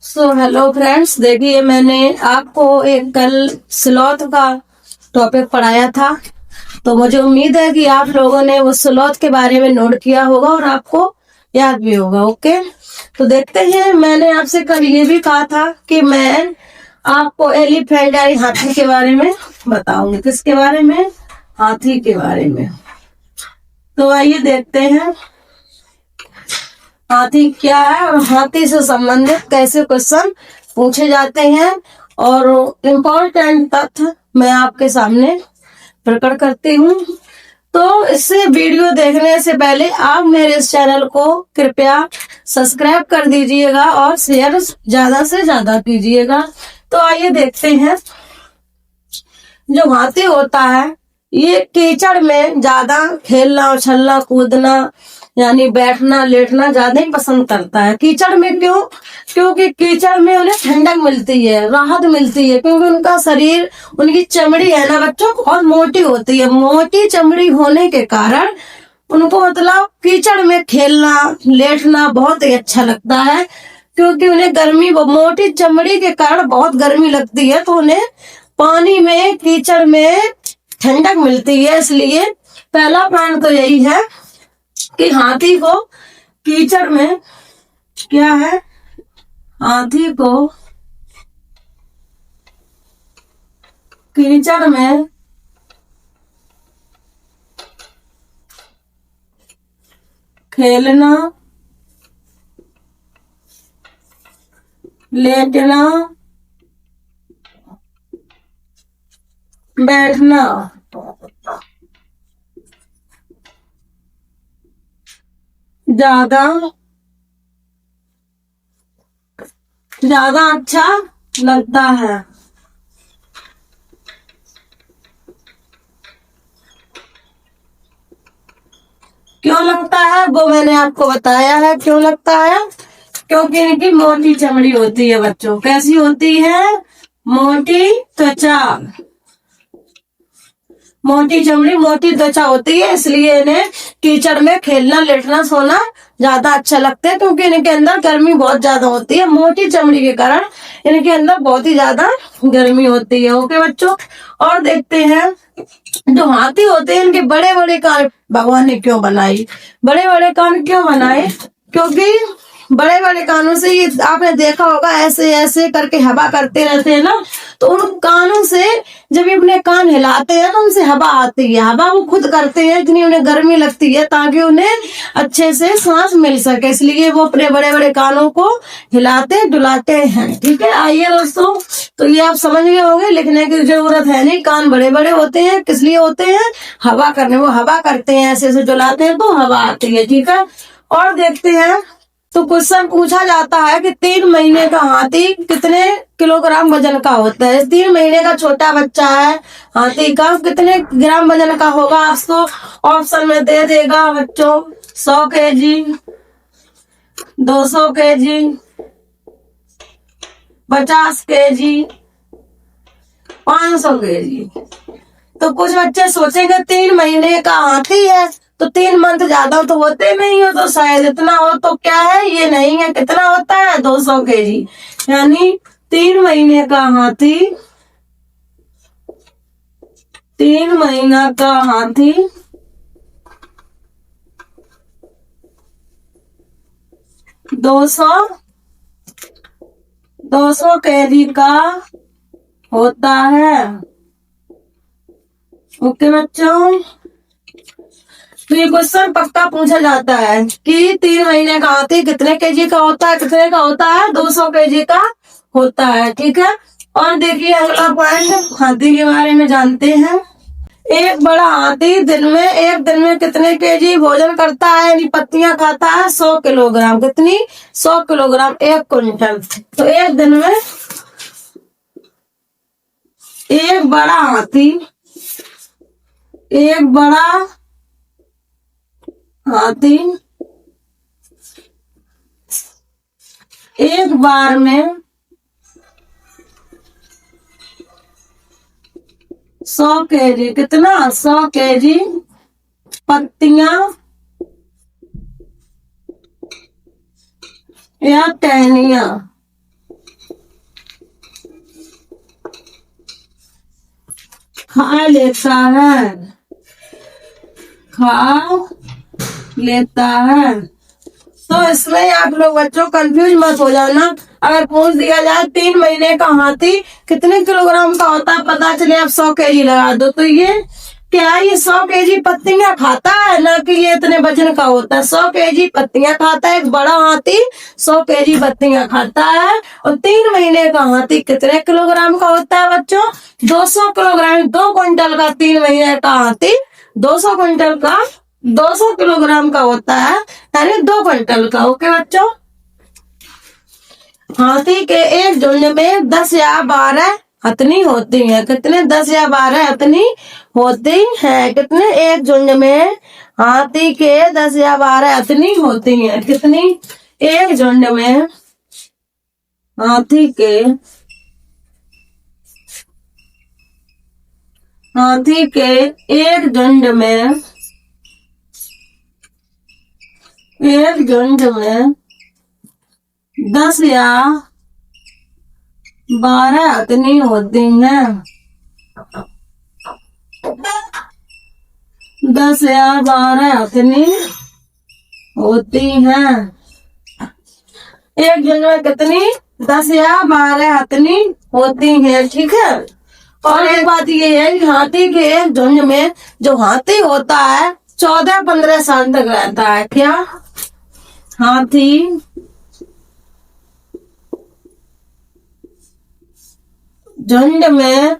Hello friends, देखिए मैंने आपको एक कल स्लॉथ का टॉपिक पढ़ाया था। तो मुझे उम्मीद है कि आप लोगों ने वो स्लॉथ के बारे में नोट किया होगा और आपको याद भी होगा। ओके, तो देखते हैं। मैंने आपसे कल ये भी कहा था कि मैं आपको एलिफेंट यानी हाथी के बारे में बताऊंगी। किसके बारे में? हाथी के बारे में। तो आइए देखते हैं हाथी क्या है और हाथी से संबंधित कैसे क्वेश्चन पूछे जाते हैं और इम्पोर्टेंट तथ्य मैं आपके सामने प्रकट करती हूँ। तो इससे वीडियो देखने से पहले आप मेरे इस चैनल को कृपया सब्सक्राइब कर दीजिएगा और शेयर ज्यादा से ज्यादा कीजिएगा। तो आइए देखते हैं। जो हाथी होता है ये कीचड़ में ज्यादा खेलना उछलना कूदना यानी बैठना लेटना ज्यादा ही पसंद करता है। कीचड़ में क्यों? क्योंकि कीचड़ में उन्हें ठंडक मिलती है, राहत मिलती है, क्योंकि उनका शरीर, उनकी चमड़ी है ना बच्चों, बहुत मोटी होती है। मोटी चमड़ी होने के कारण उनको मतलब कीचड़ में खेलना लेटना बहुत ही अच्छा लगता है, क्योंकि उन्हें गर्मी, मोटी चमड़ी के कारण बहुत गर्मी लगती है, तो उन्हें पानी में कीचड़ में ठंडक मिलती है। इसलिए पहला पॉइंट तो यही है कि हाथी को कीचड़ में क्या है, हाथी को कीचड़ में खेलना लेटना बैठना ज्यादा ज्यादा अच्छा लगता है। क्यों लगता है वो मैंने आपको बताया है। क्यों लगता है? क्योंकि इनकी मोटी चमड़ी होती है बच्चों। कैसी होती है? मोटी त्वचा, मोटी चमड़ी मोटी त्वचा होती है, इसलिए इन्हें कीचड़ में खेलना लेटना सोना ज्यादा अच्छा लगता है, क्योंकि इनके अंदर गर्मी बहुत ज्यादा होती है। मोटी चमड़ी के कारण इनके अंदर बहुत ही ज्यादा गर्मी होती है। ओके बच्चों, और देखते हैं जो हाथी होते हैं इनके बड़े बड़े कान भगवान ने क्यों बनाए? बड़े बड़े कान क्यों बनाए? क्योंकि बड़े बड़े कानों से, ये आपने देखा होगा, ऐसे ऐसे करके हवा करते रहते हैं ना, तो उन कानों से जब ये अपने कान हिलाते हैं तो उनसे हवा आती है। हवा वो खुद करते हैं, इतनी उन्हें गर्मी लगती है ताकि उन्हें अच्छे से सांस मिल सके, इसलिए वो अपने बड़े बड़े कानों को हिलाते डुलाते हैं। ठीक है, आइए दोस्तों, तो ये आप समझ गए होंगे, लिखने की जरूरत है नहीं। कान बड़े बड़े होते हैं, किस लिए होते हैं? हवा करने। वो हवा करते हैं, ऐसे ऐसे डुलाते हैं तो हवा आती है। ठीक है, और देखते हैं। तो क्वेश्चन पूछा जाता है कि 3 महीने का हाथी कितने किलोग्राम वजन का होता है? 3 महीने का छोटा बच्चा है हाथी का, कितने ग्राम वजन का होगा? आपको ऑप्शन में दे देगा बच्चों। 100 kg, 200 kg, 50 kg, 500 kg। तो कुछ बच्चे सोचेंगे 3 महीने का हाथी है तो 3 मंथ ज्यादा तो होते नहीं हो, तो शायद इतना हो। तो क्या है? ये नहीं है। कितना होता है? 200 kg। यानी 3 महीने का हाथी, 3 महीना का हाथी 200 kg का होता है। ओके बच्चों, तो ये क्वेश्चन पक्का पूछा जाता है कि 3 महीने का हाथी कितने केजी का होता है? कितने का होता है? 200 kg का होता है। ठीक है, और देखिए अगला पॉइंट हाथी के बारे में जानते हैं। एक बड़ा हाथी एक दिन में कितने केजी भोजन करता है, यानी पत्तियां खाता है? 100 किलोग्राम। कितनी? 100 किलोग्राम, 1 क्विंटल। तो एक दिन में एक बड़ा हाथी, एक बड़ा हाथी एक बार में 100 kg, कितना? 100 kg पत्तियां या टहनियां खा लेता है, खा लेता है। तो इसमें आप लोग बच्चों कंफ्यूज मत हो जाना। अगर पूछ दिया जाए 3 महीने का हाथी कितने किलोग्राम का होता है, पता चले आप 100 केजी लगा दो, तो ये क्या है, ये 100 केजी पत्तियां खाता है ना कि ये इतने वजन का होता है। 100 केजी पत्तियां खाता है, एक बड़ा हाथी 100 केजी पत्तियां खाता है। और 3 महीने का हाथी कितने किलोग्राम का होता है बच्चों? 200 किलोग्राम, 2 क्विंटल का 3 महीने का हाथी 200 क्विंटल का 200 किलोग्राम का होता है, यानी 2 क्विंटल का। ओके बच्चों, हाथी के एक झुंड में 10 या 12 हथनी होती है। कितने? 10 या 12 हथनी होती है। कितने? एक झुंड में हाथी के 10 या 12 हथनी होती है। कितनी? एक झुंड में हाथी के एक झुंड में 10 या 12 हथनी होती हैं। 10 या 12 हथनी होती हैं। एक झुंड में कितनी? 10 या 12 हथनी होती हैं। ठीक है। और एक बात ये है कि हाथी के एक झुंड में जो हाथी होता है 14-15 साल तक रहता है। क्या? हाथी झुंड में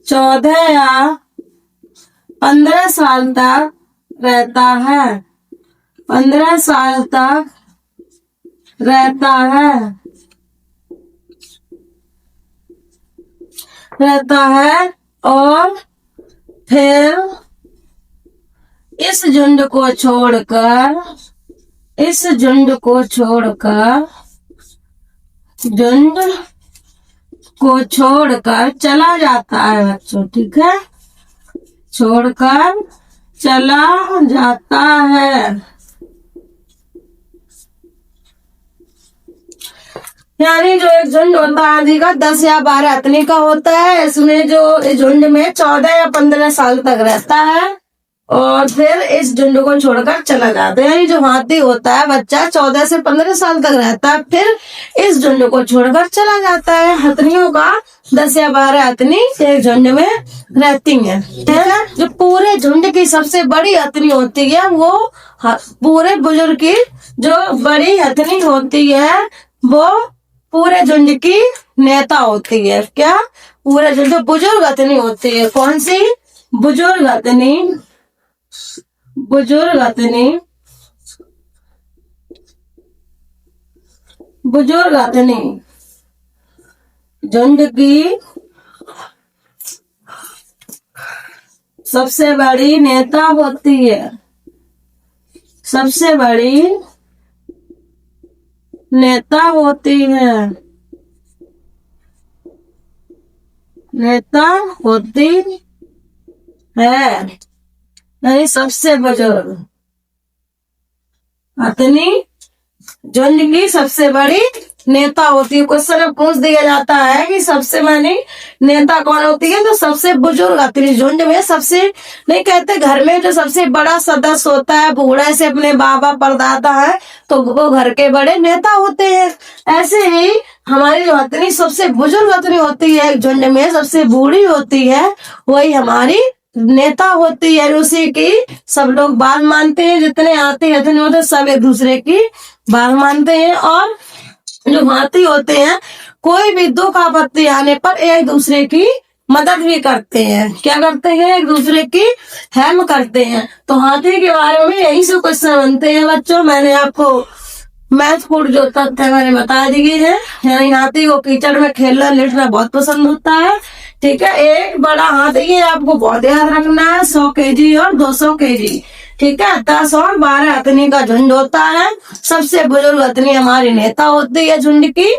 14 या 15 साल तक रहता है। 15 साल तक रहता है और फिर इस झुंड को छोड़कर चला जाता है बच्चों। ठीक है, छोड़कर चला जाता है। यानी जो एक झुंड होता है हाथी का 10 या 12 हथनी का होता है। इसमें जो इस झुंड में 14 या 15 साल तक रहता है और फिर इस झुंड को छोड़कर चला जाता है। यानी जो हाथी होता है बच्चा 14 से 15 साल तक रहता है, फिर इस झुंड को छोड़कर चला जाता है। हथनियों का 10 या 12 हथनी एक झुंड में रहती हैं। जो पूरे झुंड की सबसे बड़ी हथनी होती है वो पूरे बुजुर्ग की जो बड़ी हथनी होती है वो पूरे झुंड की नेता होती है। क्या? पूरे झुंड बुजुर्ग हथनी होती है। कौन सी? बुजुर्ग हथनी झुंड की सबसे बड़ी नेता होती है। सबसे बड़ी नेता होती है। नहीं, सबसे बुजुर्ग हथनी झुंड की सबसे बड़ी नेता होती है। क्वेश्चन में पूछ दिया जाता है कि सबसे बड़ी नेता कौन होती है, तो सबसे बुजुर्ग हथनी झुंड में सबसे, नहीं कहते घर में जो सबसे बड़ा सदस्य होता है, बूढ़े से अपने बाबा परदादा है तो वो घर के बड़े नेता होते हैं। ऐसे ही हमारी जो हथनी सबसे बुजुर्ग हथनी होती है झुंड में सबसे बूढ़ी होती है, वही हमारी नेता होती है। उसी की सब लोग बात मानते हैं। जितने हाथी हथनी होते हैं सब एक दूसरे की बात मानते हैं। और जो हाथी होते हैं कोई भी दुख आपत्ति आने पर एक दूसरे की मदद भी करते हैं। क्या करते हैं? एक दूसरे की हेल्प करते हैं। तो हाथी के बारे में यही सब क्वेश्चन बनते हैं बच्चों। मैंने आपको महत्वपूर्ण जो तथ्य मैंने बता दिए हैं। यानी हाथी को कीचड़ में खेलना लेटना बहुत पसंद होता है। ठीक है, एक बड़ा हाथी, ये आपको बहुत याद रखना है, 100 केजी और 200 केजी। ठीक है, 10 और 12 हथनी का झुंड होता है। सबसे बुजुर्ग हथनी हमारी नेता होती है झुंड की।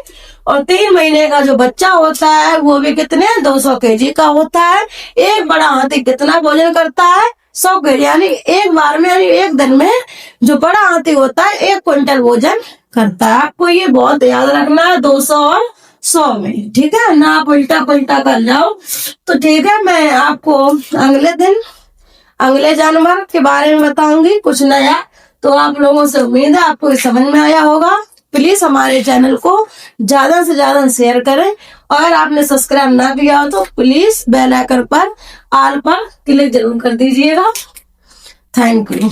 और 3 महीने का जो बच्चा होता है वो भी कितने? 200 केजी का होता है। एक बड़ा हाथी कितना भोजन करता है? 100 केजी। यानी एक बार में, यानी एक दिन में जो बड़ा हाथी होता है 1 क्विंटल भोजन करता है। आपको ये बहुत याद रखना है, 200 और 100 में, ठीक है ना, आप उल्टा पुल्टा कर जाओ। तो ठीक है, मैं आपको अगले दिन अगले जानवर के बारे में बताऊंगी कुछ नया। तो आप लोगों से उम्मीद है आपको ये समझ में आया होगा। प्लीज हमारे चैनल को ज्यादा से ज्यादा शेयर करें, और आपने सब्सक्राइब ना किया हो तो प्लीज बेल आइकन पर ऑल पर क्लिक जरूर कर दीजिएगा। Thank you.